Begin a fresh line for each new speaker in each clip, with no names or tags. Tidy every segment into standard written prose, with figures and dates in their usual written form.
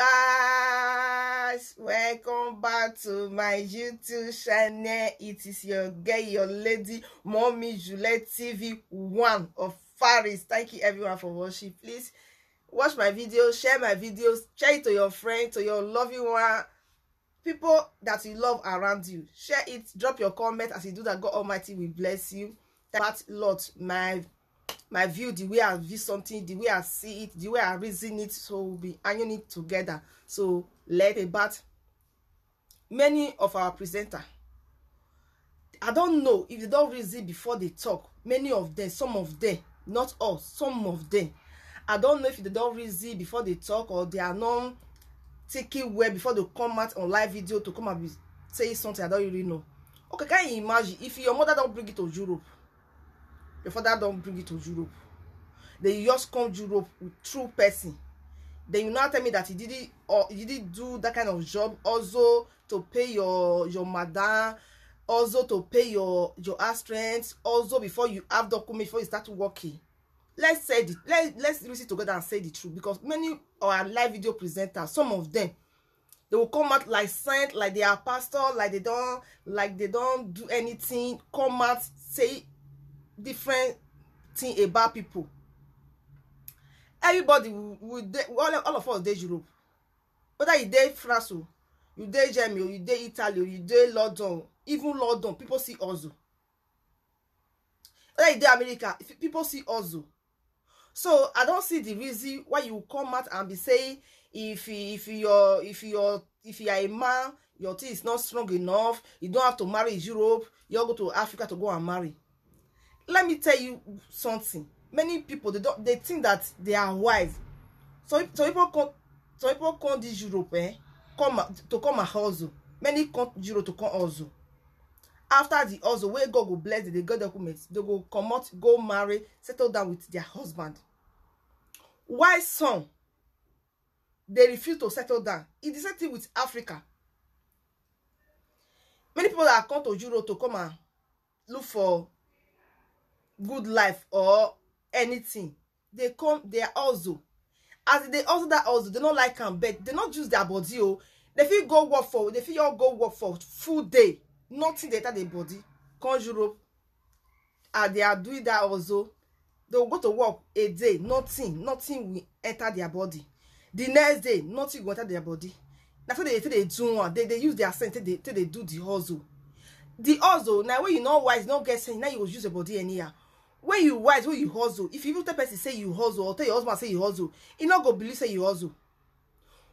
Guys, welcome back to my YouTube channel. It is your girl, your lady, Mommy Juliet TV 1 of Faris. Thank you everyone for watching. Please watch my videos, share my videos, share it to your friends, to your loving one, people that you love around you. Share it, drop your comment. As you do that, God Almighty will bless you. That lot my view, the way I view something, the way I see it, the way I reason it, so we'll be ironing it together. So let about many of our presenters, I don't know if they don't reason before they talk. Many of them, some of them, not all, some of them, I don't know if they don't reason before they talk, or they are not taking well before they come out on live video to come and be saying something I don't really know. Okay, can you imagine if your mother don't bring it to Europe, your father don't bring it to Europe, then you just come to Europe with true person, then you now tell me that he didn't, or you didn't do that kind of job also to pay your madam, also to pay your house rent, also before you have document, before you start working. Let's say the let's listen together and say the truth, because many of our live video presenters, some of them, they will come out like saint, like they are pastor, like they don't do anything, come out say different thing about people. Everybody will all of us dey Europe, whether you dey France, you dey Germany, you dey Italy, you dey London, even London, people see also. Whether you dey America, people see also. So I don't see the reason why you come out and be saying if you are a man, your thing is not strong enough, you don't have to marry Europe, you go to Africa to go and marry. Let me tell you something. Many people, they think that they are wise. So people come this Europe, come and hustle. Many come Europe to come hustle. After the hustle, where God will bless them, they get documents, they go come out, go marry, settle down with their husband. Why some they refuse to settle down? It's the same thing with Africa. Many people that come to Europe to come and look for good life or anything, they come, they are also, as they also that also, they don't like them, but they not use their body. Oh, they feel go work for, they feel all go work for full day, nothing they enter their body. Come Europe, and they are doing that also. They will go to work a day, nothing will enter their body. The next day, nothing will enter their body. That's what they do one. They use their sense till they do the hustle. The hustle, now when you know wise, not get sense, now you will use your body anyhow. When you wise, when you hustle, if you even tell person say you hustle, or tell your husband say you hustle, he not go believe say you hustle.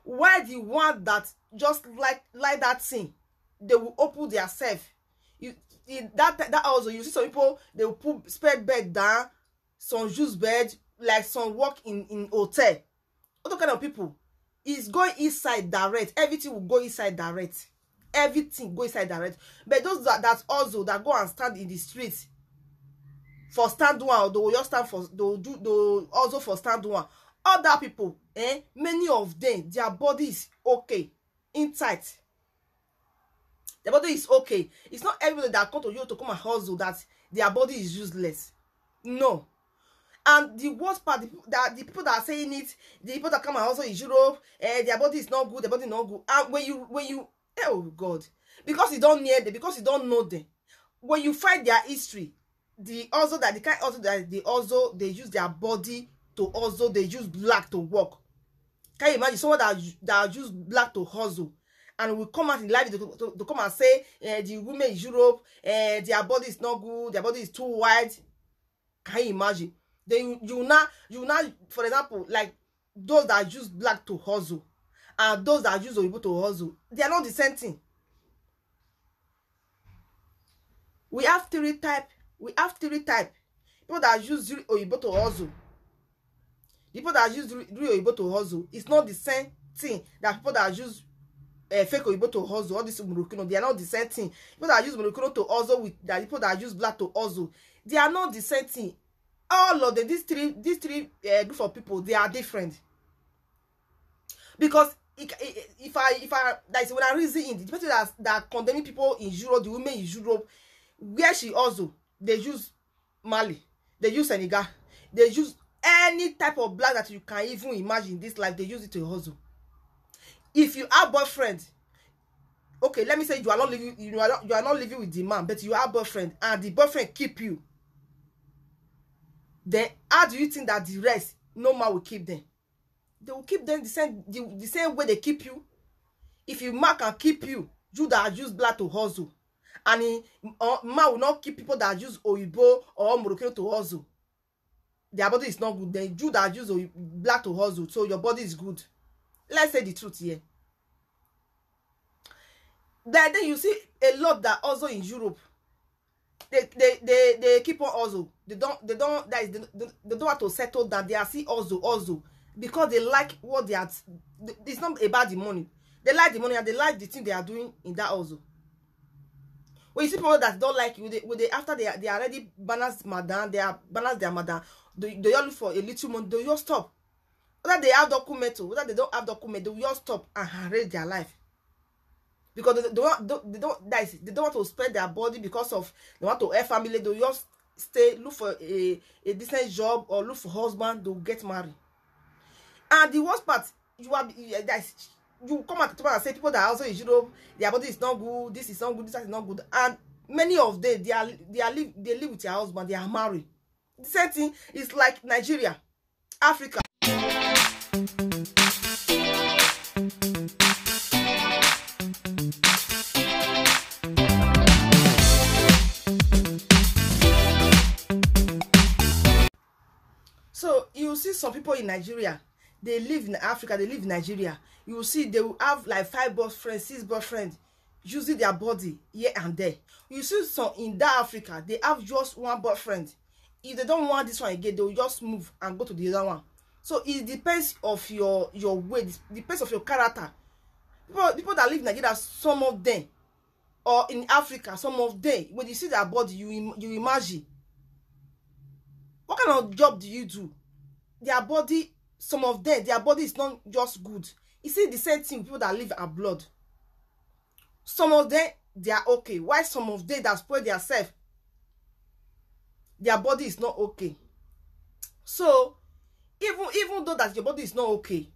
Why the one that just like that thing, they will open their self. That also, you see some people, they will put spread bed down, some use bed, like some work in hotel. Other kind of people is going inside direct. Everything will go inside direct. Everything go inside direct. But those that also that go and stand in the streets for stand one, they will just stand for, they also for stand one. Other people, many of them, their body is okay, inside. Their body is okay. It's not everybody that come to you to come and hustle that their body is useless. No. And the worst part, the people that are saying it, the people that come and hustle in Europe, their body is not good, their body is not good. And when you, oh God, because you don't near them, because you don't know them, when you find their history, the kind also that they use their body to also, they use black to work. Can you imagine someone that use black to hustle, and will come out in life to come and say the women in Europe, their body is not good, their body is too wide. Can you imagine? Then you now, for example, like those that use black to hustle and those that use Oyibo to hustle, they are not the same thing. We have three type. People that use Oyibo to hustle. People that use Oyibo to hustle, it's not the same thing that people that use fake Oyibo to hustle. All this Moroccan, they are not the same thing. People that use Moroccan to hustle with the people that use black to hustle, they are not the same thing. All of them, these three group of people, they are different. Because if I like when I reason in the people that condemning people in Europe, the women in Europe, where she also, they use Mali, they use Senegal, they use any type of black that you can even imagine in this life, they use it to hustle. If you have boyfriend, okay, let me say you are not living, you are not living with the man, but you have boyfriend and the boyfriend keep you, then how do you think that the rest no man will keep them? They will keep them the same way they keep you. If you man can keep you, you that use blood to hustle, and man will not keep people that use Oyibo or Morocco to hustle. Their body is not good. Then you that use black to hustle, so your body is good. Let's say the truth here. Then you see a lot that also in Europe, they keep on hustle. They don't have to settle down. They are still hustle because they like what they are. It's not about the money. They like the money and they like the thing they are doing in that hustle. When you see people that don't like you, after they already balance madam, they are balance their madam. They all look for a little money. They just stop. Whether they have document or whether they don't have document, they will just stop and arrange their life. Because they don't want to spread their body because of they want to have family. They just look for a decent job or look for husband. They'll get married. And the worst part, you come at the time and say people that are also in Europe, their body is not good, this is not good, this is not good, and many of them they live with their husband, they are married. The same thing is like Nigeria, Africa. So you see some people in Nigeria, they live in Africa, they live in Nigeria. You will see they will have like 5 boyfriends, 6 boyfriends, using their body here and there. You see some in that Africa, they have just 1 boyfriend. If they don't want this one again, they will just move and go to the other one. So it depends of your way, it depends of your character. People that live in Nigeria, some of them, or in Africa, some of them, when you see their body, you imagine, what kind of job do you do? Their body, some of them, their body is not just good. You see the same thing with people that live abroad. Some of them, they are okay. While some of them that spoil themselves, their body is not okay. So, even though that your body is not okay,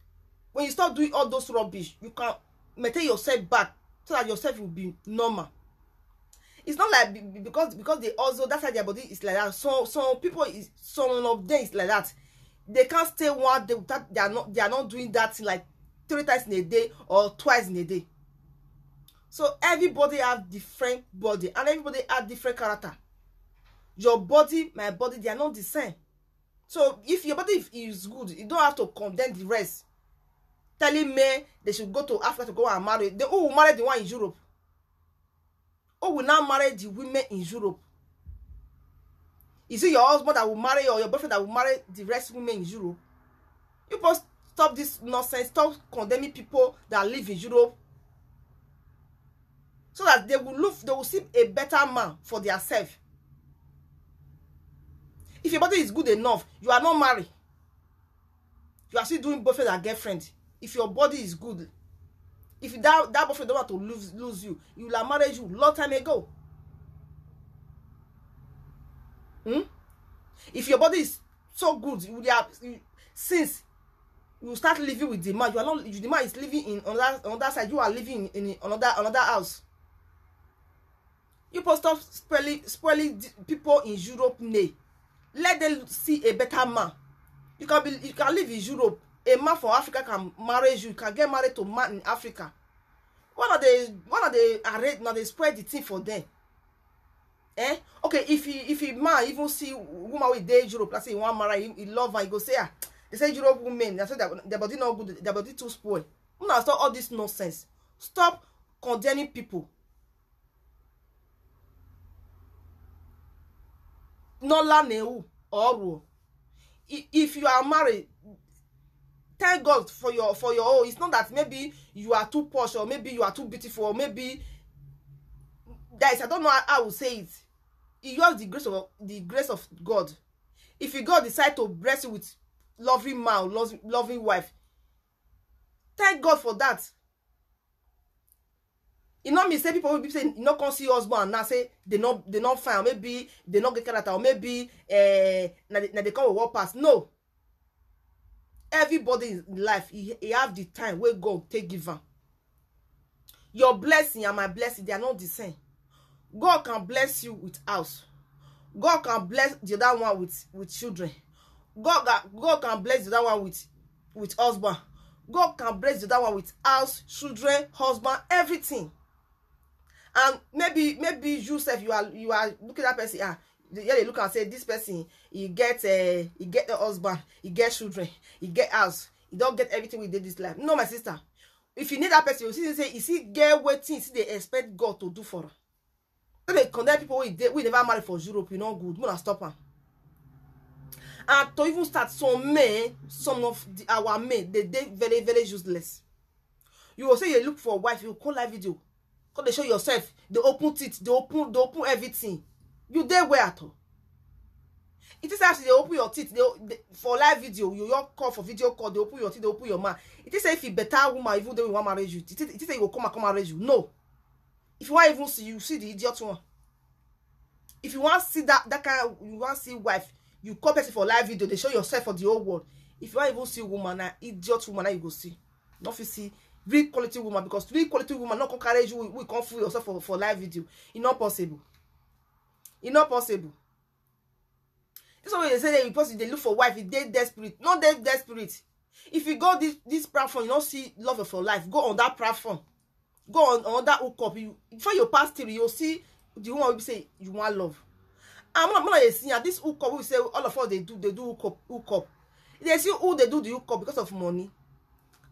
when you start doing all those rubbish, you can maintain yourself back so that yourself will be normal. It's not like because they also, that's why their body is like that. So some people some of them is like that. They can't stay one day without they are not doing that like 3 times in a day or twice in a day. So everybody have different body and everybody have different character. Your body, my body, they are not the same. So if your body is good, you don't have to condemn the rest. Telling me they should go to Africa to go and marry. They will marry the one in Europe. Or will now marry the women in Europe. Is it your husband that will marry or your boyfriend that will marry the rest of women in Europe? You must stop this nonsense. Stop condemning people that live in Europe. So that they will see a better man for themselves. If your body is good enough, you are not married. You are still doing boyfriend and girlfriend. If your body is good, if that boyfriend don't want to lose you, he will have married you long time ago. If your body is so good, since you start living with the man, the man is living in another side, you are living in another house. You must stop spoiling people in Europe name. Let them see a better man. You can live in Europe. A man from Africa can marry you. You can get married to a man in Africa. Why not they spread the thing for them? Okay, if a man even see woman with day Europe, let's say he want marry, he love her, he go say, they say Europe women, they say that their body not good, their body too spoiled. You now stop all this nonsense. Stop condemning people. No la neu or if you are married, thank God for your own. It's not that maybe you are too posh or maybe you are too beautiful or maybe guys, I don't know how I will say it. It's just the grace of God. If you God decide to bless you with loving man, loving wife, thank God for that. You know me say people will be saying you not can see husband and now say they not fine, or maybe they not get character, or maybe now they come with walk past. No. Everybody in life he have the time where God take give him. Your blessing and my blessing, they are not the same. God can bless you with house. God can bless the other one with children. God can bless the other one with husband. God can bless the other one with house, children, husband, everything. And maybe yourself, you are looking at that person. They look and say, this person, he get the husband, he get children, he get house, he don't get everything we did this life. No, my sister. If you need that person, you see, say, you see, get waiting, you see, they expect God to do for her. So they condemn people we never marry for Europe, you know, good. Mona stop them. And to even start, some of our men, they very, very useless. You will say you look for a wife, you call live video. Because they show yourself, they open teeth, they open everything. You there where at all? It is actually they open your teeth, they for live video, you call for video call, they open your teeth, they open your mouth. It is if you better woman, even though you want to marry you. It is you will come and marry you. No. If you want even see, you see the idiot one. If you want to see that kind of, you want to see wife, you call person for live video, they show yourself for the whole world. If you want even see woman, idiot woman, you go see. Not if you see real quality woman, because real quality woman not encourage you, we can't fool yourself for live video. It's not possible. It's not possible. This is why they say that they look for wife, if they desperate. Not they desperate. If you go this platform, you don't see love of your life. Go on that platform. Go on that hookup. Before you pass through, you'll see the woman will say you want love. And I'm not seeing this hookup. We say all of us they do hookup. They see who they do the hookup because of money.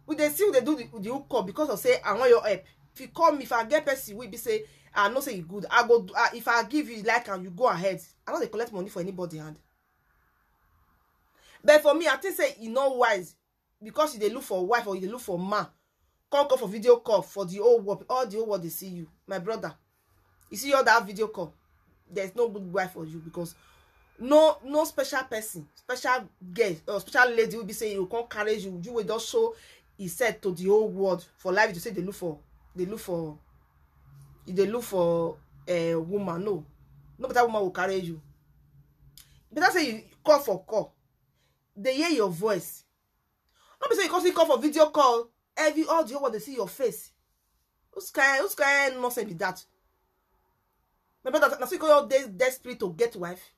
We they see who they do the hookup because of say I want your help. If you call me, if I get person, we be say I know say you good. I go if I give you like and you go ahead. I don't they collect money for anybody hand. But for me, I think say you know wise because you they look for a wife or you they look for a man. Call for video call for the whole world. All the whole world they see you, my brother. You see all that video call. There's no good wife for you because no special person, special girl or special lady will be saying you can't carry you. You will just show he said to the whole world for life to say they look for a woman. No better woman will carry you. Better say you call for call. They hear your voice. Not be say because you call for video call. All the whole world they see your face. Who's kind nonsense be that? Remember that you call your desperate to get wife.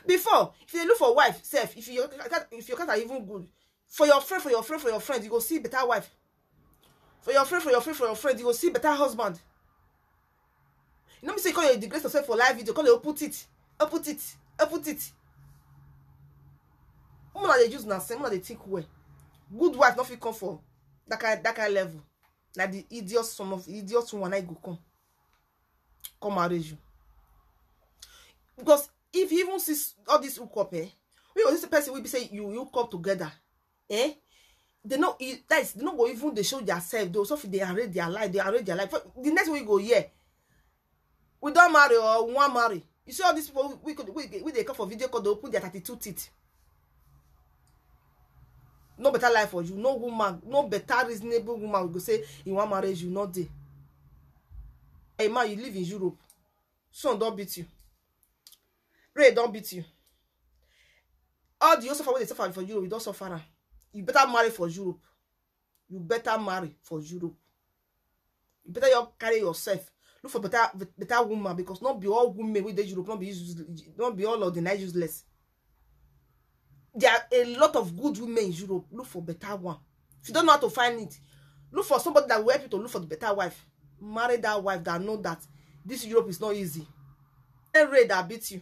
Before, if you look for wife, self, if your cat are even good, for your friend, you go see better wife. For your friend, you go see better husband. You know me say call you disgrace yourself for live video, call you put it. Woman they use na same, woman they think well. Good wife not fit come for that kind level. Like the idiots, some of the idiots who wanna go come marry you. Because if you even see all this hookup, this person will be saying you hook up together, they know they not go even they show themselves. They also they arrange their life. The next week go we don't marry or we want marry. You see all these people we they come for video call, they open their 32 teeth. No better life for you. No woman, no better reasonable woman will go say you want marriage, you not there. Hey man, you live in Europe. Son don't beat you. Ray don't beat you. All the suffer when they suffer for Europe, you don't suffer. You better marry for Europe. You better marry for Europe. You better carry yourself. Look for better woman because not be all women with the Europe, not be all of the night useless. There are a lot of good women in Europe. Look for better one. If you don't know how to find it, look for somebody that will help you to look for the better wife. Marry that wife that know that this Europe is not easy. The same Ray that beat you,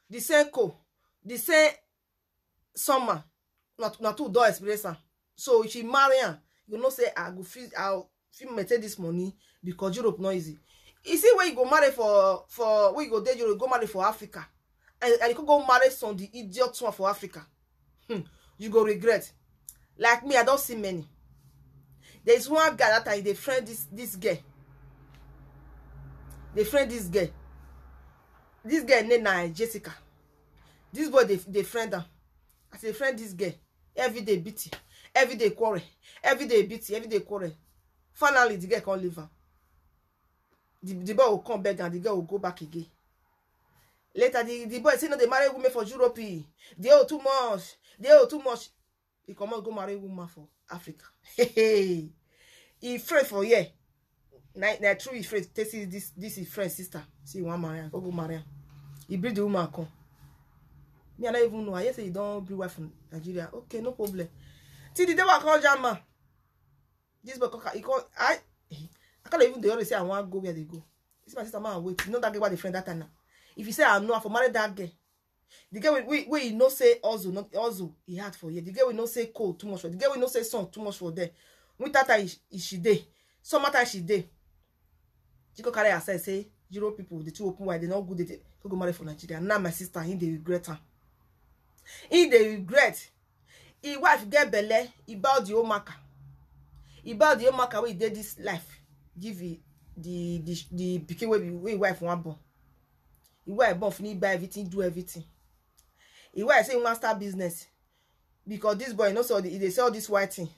the same co, the same summer, not two door expression. So if you marry her, you know say I'll feel maintain this money because Europe not easy. You see where you go marry for where you go there, you go marry for Africa, and you could go marry some the idiot one for Africa. You go regret. Like me, I don't see many. There is one guy that time they friend this girl. They friend this girl. This girl named Jessica. This boy they friend her. As they friend this girl, every day beating, every day quarrel, every day beating, every day quarrel. Finally, the girl can't leave her. The boy will come back and the girl will go back again. Later, the boy say no, they marry women for Europe. They owe too much. They owe too much. He come out go marry woman for Africa. Hey. he friend for year. Na true he friend take see this his friend sister. See one marry, go marry am. He bring the woman come. Me I don't even know. I hear say you don't bring wife from Nigeria. Okay, no problem. Till the day I call Jama. This boy he call I can't even they always say I want to go where they go. This my sister man wait. You know that girl what the friend that time now. If you say I know I for marry that girl. The girl we you know say also not also he had for you. The girl we know say cold too much for the girl we know say sun too much for there. We that time is she day. Some time she day. She go carry herself say Europe people the two open wide they not good they go marry for Nigeria. Now my sister he they regret her. He they regret. His wife get belle. He bow the omaka. He bow the omaka where he did this life. Give it the pikin wey wife want born. He wife born finish buy everything do everything. He wife say he want start business because this boy knows so they sell this white thing.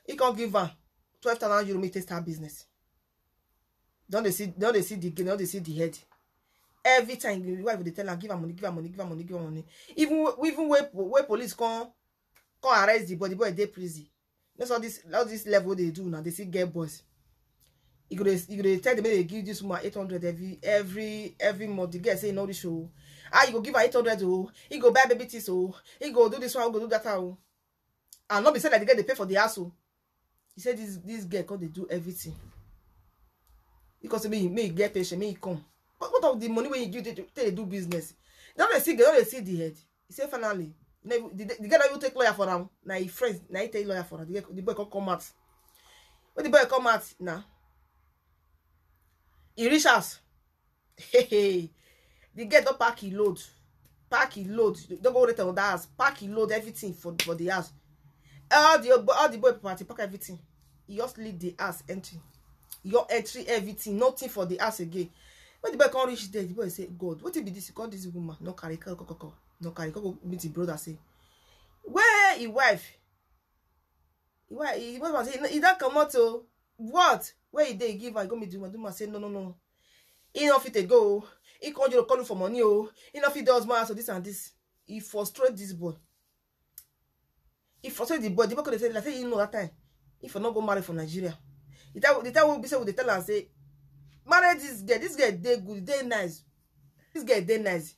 He can't give her 12,000 euro to start business. Don't they see the head. Every time the wife they tell her give her money. Even where police come arrest the boy dey prison. That's all this level they do now. They see get boys. You could tell them they give this woman 800 every month. The girl say no this show. You go give her 800 oh. He go buy baby teeth oh. He go do this one, go do that oh. And not be said that the girl they pay for the house oh. He said this girl cause they do everything. Because me get patient, me come. But what of the money when you do they do business? Don't they see the head? He said finally, the girl will take lawyer for them. Now he friends, now he take lawyer for them. The boy come out. When the boy come out now, he reach us. Hey, the girl don't pack he load. Don't go return on that house. Pack he load everything for the house. All the boy party pack everything. He just leave the house empty. Your entry everything, nothing for the house again. When the boy can't reach there, the boy say, God, what will be this? You call this woman? No carry, no carry. Go meet his brother. Say, where his wife? His wife say, he don't come out. What? Where he dey give her? Go meet the woman. The woman say, no. He not fit to go. He can't just call you for money. Oh, he not fit does man. So this and this. He frustrate this boy. He frustrate the boy. The boy could say, like say, you know that time. If you not go marry for Nigeria. The time will be say, they tell her say, marry this girl. This girl dey good, dey nice. This girl dey nice.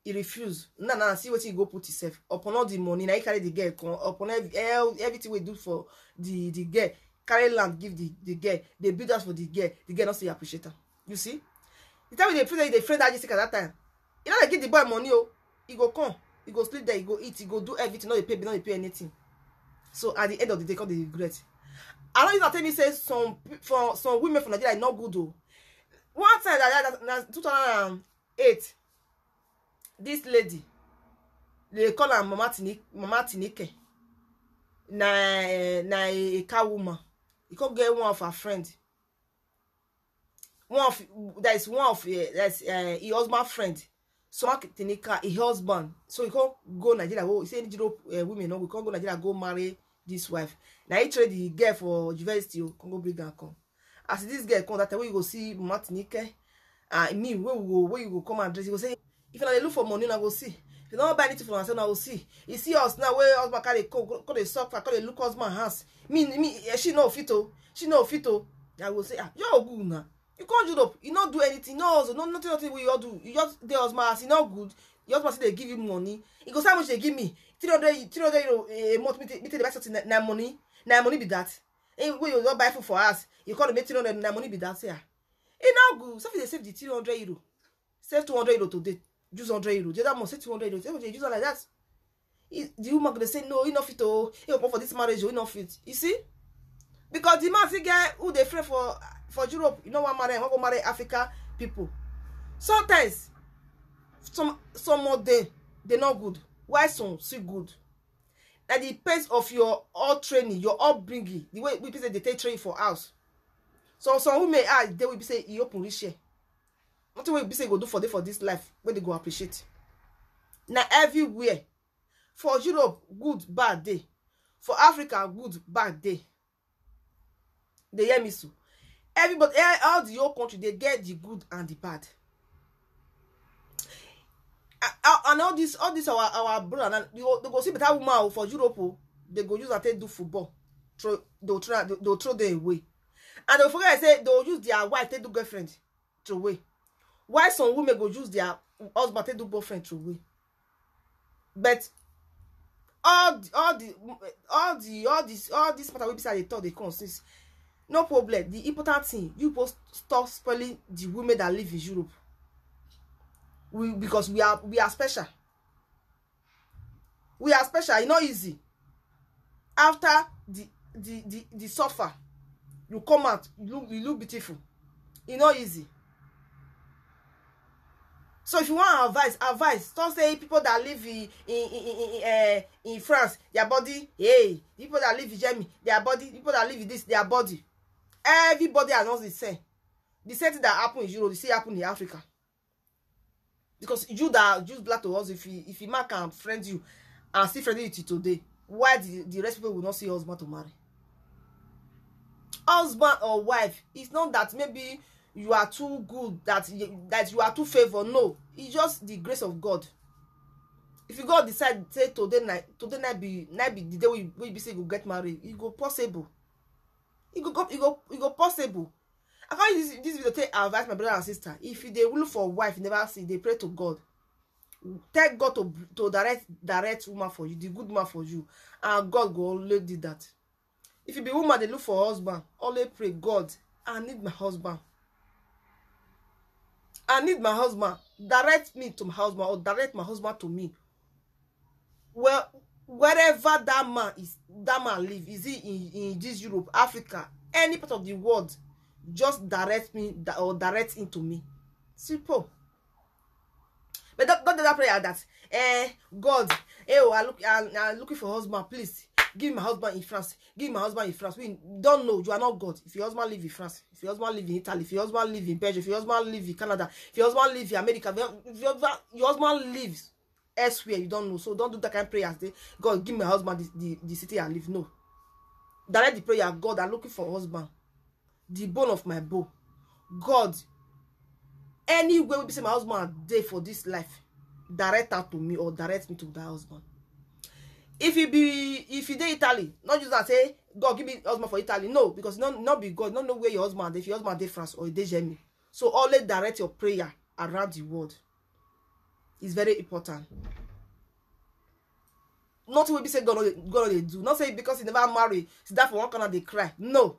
He refuse. Nah, see what he go put himself upon all the money. Now he carry the girl come upon everything we do for the girl. Carry land, give the girl. They build us for the girl. The girl not say appreciate her. You see? The time they friend that Jessica that time. You know they give the boy money. Oh, he go come, he go sleep there, he go eat, he go do everything. Not they pay anything. So at the end of the day, come they regret. I know you not tell me say some women from Nigeria are not good though. One time that 2008, this lady, they call her Mama Tinike. Na a cow woman. You can get one of her friend. That's his husband friend. So Tinika, his husband. So you can't go Nigeria. He say Europe women no, we can't go Nigeria go marry this wife. Now he trade the girl for university. Can go bring her come. As this girl come that way you go see Mama Tinike. Me where you go come and dress. You go say if you look for money, I go see. If you don't buy anything for myself, I will see. You see us now where husband carry come they suffer, come they look husband hands. Me, she no fit oh. She no fit oh. I will say, you're good now. You can't do up. You not do anything. No, nothing we all do. You just the husband has not good. Your husband say they give you money. He goes, how much they give me? 300 euro a month. Me take the best something. Na money be that. And when you don't buy food for us, you call me 300. Na money be that. Say, it not good. So if they save the 300 euro, save 200 euro today. Use 100 euro. The other month say 200 euro. Say use like that. The woman gonna say no. You not fit oh. You go for this marriage. You not fit. You see? Because the man see guy who they friend for Europe, you know what marry, want go marry Africa people. Sometimes some of them they not good. Why some still good? That depends of your all training, your upbringing, the way we say they take training for house. So some who may ask, they will be say you open rich. Nothing will be say go do for this life where they go appreciate. Now everywhere for Europe good bad day, for Africa good bad day. They hear me so. Everybody, all the whole country, they get the good and the bad. And all this our brother, they go see better woman for Europe. They go use and take do football. They'll throw them away. And they forget say they will use their wife to do girlfriend throw away. Why some women go use their husband to do boyfriend throw away? But all this matter wey be say they talk they consist. No problem. The important thing, you post stop spoiling the women that live in Europe. Because we are special. We are special. It's not easy. After the suffer, you come out, you look beautiful. It's not easy. So if you want advice, don't say people that live in France, their body, hey, people that live in Germany, their body, people that live in this, their body. Everybody has not the same. The same thing that happen in Europe, the same happen in Africa. Because you that just black to us, if a man can friend you and still friend you today, why the rest people will not see husband to marry? Husband or wife, it's not that maybe you are too good, that you are too favored. No, it's just the grace of God. If you God decide say today night be the day we be say you go get married, it go possible. It go possible. I can't use this video to advise my brother and sister. If they look for a wife, never see, they pray to God. Tell God to direct woman for you, the good woman for you, and God will always do that. If you be woman, they look for a husband, always pray, God, I need my husband. I need my husband. Direct me to my husband, or direct my husband to me. Well, wherever that man live, is he in this Europe, Africa, any part of the world, just direct me or direct into me. Simple. But don't do that prayer that God, I'm looking for husband, please give me my husband in France. Give me my husband in France. We don't know, you are not God. If your husband live in France, if your husband live in Italy, if your husband live in Belgium, if your husband live in Canada, if your husband live in America, if your husband lives elsewhere, you don't know. So don't do that kind of prayer. God, give me my husband the city I live. No. Direct the prayer, God, I'm looking for husband. The bone of my bone. God, anywhere we be say my husband there for this life, direct that to me or direct me to that husband. If you dey Italy, not just that say God give me husband for Italy. No, because not be God, not know where your husband is. If your husband dey France or dey Germany, so always direct your prayer around the world. It's very important. Not will be say God they do. Not say because he never marry, sit down for one corner they cry. No.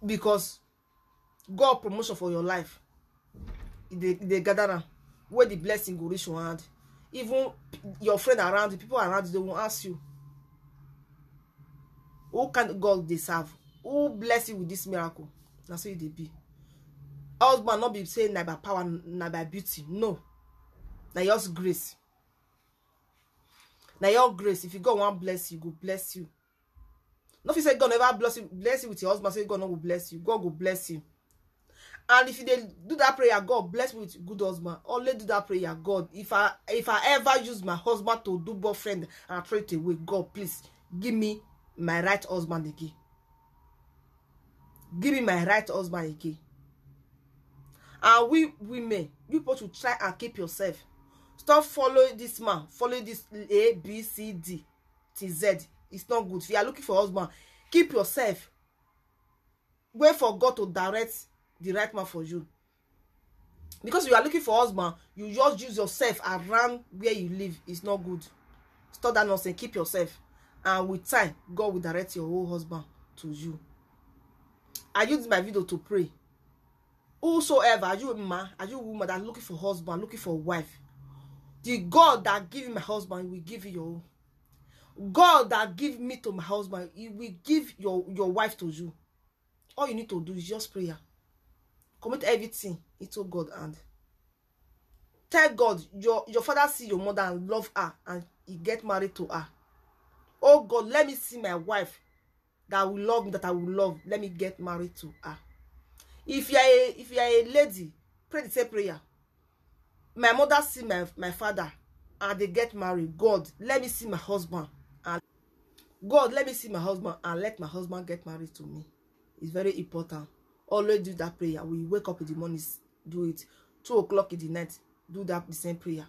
Because God promotion for your life, they gather am where the blessing go reach your hand. Even your friend around you, people around you, they will ask you, who can God they serve? Who bless you with this miracle? That's what they be. Husband not be saying na by power, na by beauty. No. Na your grace. Na your grace. If you God want bless you, go bless you. Not if you say God never bless you with your husband, say God no will bless you. God will bless you. And if they do that prayer, God bless me with good husband. Only do that prayer, God. If I ever use my husband to do boyfriend and throw it away, God, please give me my right husband again. Give me my right husband again. And we women, you supposed to try and keep yourself. Stop following this man, follow this A, B, C, D, T, Z. It's not good. If you are looking for a husband, keep yourself. Wait for God to direct the right man for you. Because you are looking for a husband, you just use yourself around where you live. It's not good. Stop that nonsense. Keep yourself. And with time, God will direct your whole husband to you. I use my video to pray. Whosoever, are you a man, are you a woman that looking for husband, looking for a wife? The God that give you my husband, will give you your own. God that give me to my husband, he will give your wife to you. All you need to do is just prayer. Commit everything into God's hand. Tell God, your father see your mother and love her, and he get married to her. Oh God, let me see my wife that will love me, that I will love. Let me get married to her. If you are a lady, pray the same prayer. My mother see my father and they get married. God, let me see my husband. And God, let me see my husband and let my husband get married to me. It's very important. Always do that prayer. We wake up in the morning, do it. 2 o'clock in the night, do that the same prayer.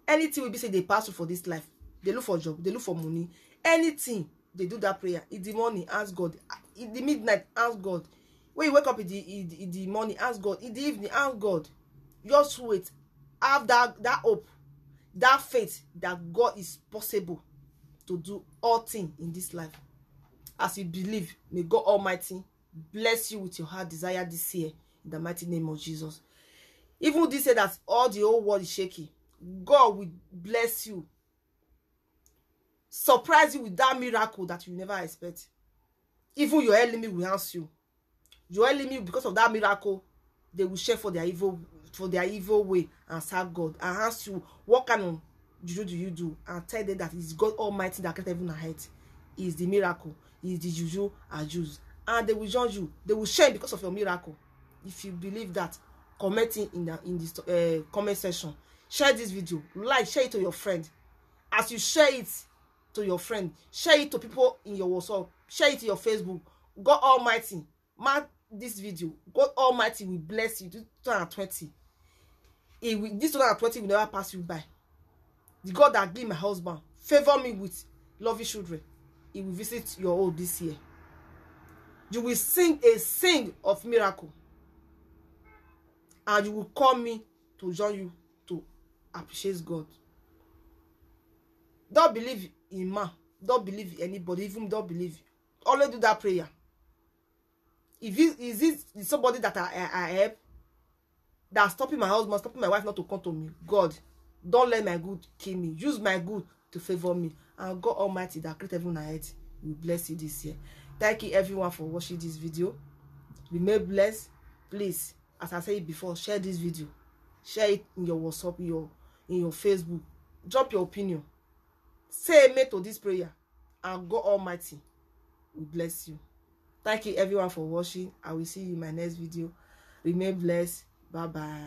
Anything we be say they pass through for this life. They look for job, they look for money. Anything. they do that prayer. In the morning, ask God. In the midnight, ask God. When you wake up in the morning, ask God. In the evening, ask God. Just wait. Have that hope, that faith that God is possible to do all things in this life. As you believe, may God Almighty bless you with your heart desire this year in the mighty name of Jesus. Even this year that all the whole world is shaky, God will bless you, surprise you with that miracle that you never expect. Even your enemy will answer you. Your enemy, because of that miracle, they will share for their evil way and serve God and ask you, what kind of juju do you do? And tell them that it's God Almighty that created heaven and earth. Is the miracle, is the juju and Jews, and they will judge you. They will share because of your miracle. If you believe that, comment in this comment section. Share this video, like, share it to your friend. As you share it to your friend, share it to people in your WhatsApp, share it to your Facebook. God Almighty, mark this video. God Almighty will bless you. 2020. This 2020 will never pass you by. The God that gave my husband, favor me with lovely children. He will visit your home this year. You will sing of miracle. And you will call me to join you to appreciate God. Don't believe in man. Don't believe in anybody. Even don't believe. Always do that prayer. Is it somebody that I help, that's stopping my husband, stopping my wife not to come to me? God, don't let my good kill me. Use my good to favor me. And God Almighty that created heaven and earth will bless you this year. Thank you everyone for watching this video. Remain blessed. Please, as I said before, share this video. Share it in your WhatsApp, in your Facebook. Drop your opinion. Say amen to this prayer. And God Almighty will bless you. Thank you everyone for watching. I will see you in my next video. Remain blessed. Bye bye.